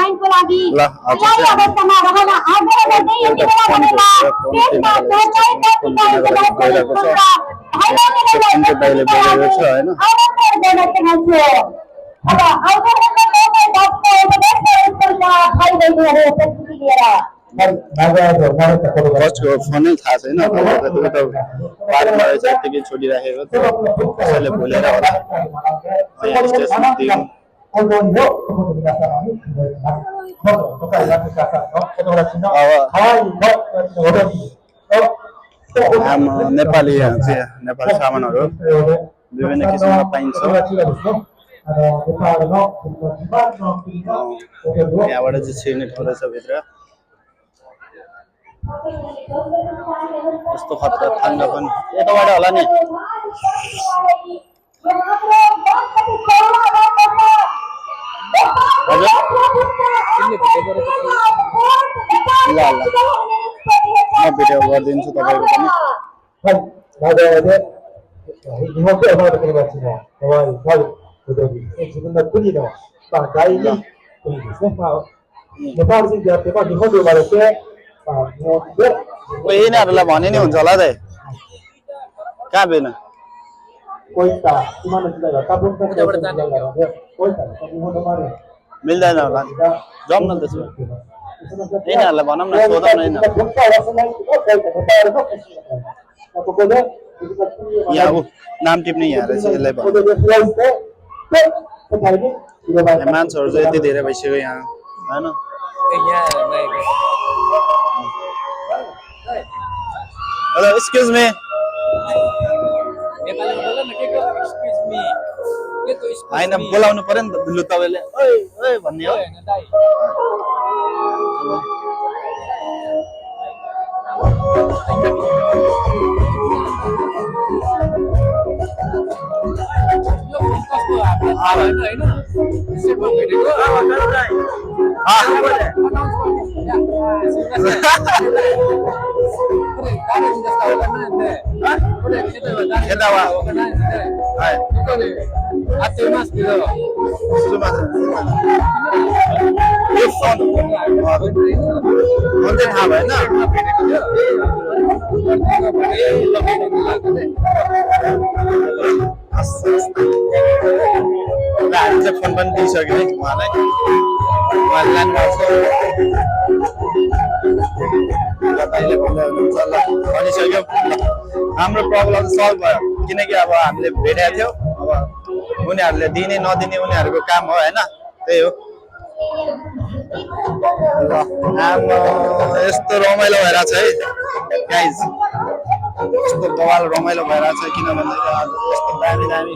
लाइनको लागि तयारी अवस्थामा रहन आग्रह गर्दै यति बेला भनेका पेटमा चोटलाई प्रतिकारको अब आउँदो बसको फोनै थाहा छैन बाटोमा रहेछ यत्तिकै छोडिराखेको थियो कसैले भुलेर होला यहाँ स्टेसनमा दिउँ नेपाली नेपाली सामानहरू विभिन्न किसिमका पाइन्छ यहाँबाट चाहिँ छिर्ने ठाउँ रहेछ भित्र यस्तो खतरा ठान्डा पनि यताबाट होला नि ल म भिडियो गरिदिन्छु तपाईँको पनि यिनीहरूलाई भने नि हुन्छ होला दाइ कहाँ बेन मिल्दैन होला जाउँ न त्यसो यिनीहरूलाई भनौँ न सोधौँ न यहाँ नाम टिप्ने यहाँ रहेछ यसलाई मान्छेहरू चाहिँ यति धेरै भइसक्यो यहाँ होइन हेलो एक्सक्युज मी होइन बोलाउनु पर्यो नि त लु तपाईँले ओइ ओइ भन्ने हो थाहा भएन हामी चाहिँ फोन पनि दिइसक्यो है उहाँलाई भनिसक्यो हाम्रो प्रब्लम सल्भ भयो किनकि अब हामीले भेटेको थियौँ अब उनीहरूले दिने नदिने उनीहरूको काम हो होइन त्यही हो यस्तो रमाइलो भइरहेछ है गाइज यस्तो बवाल रमाइलो भइरहेछ किन भन्दाखेरि यस्तो दामी दामी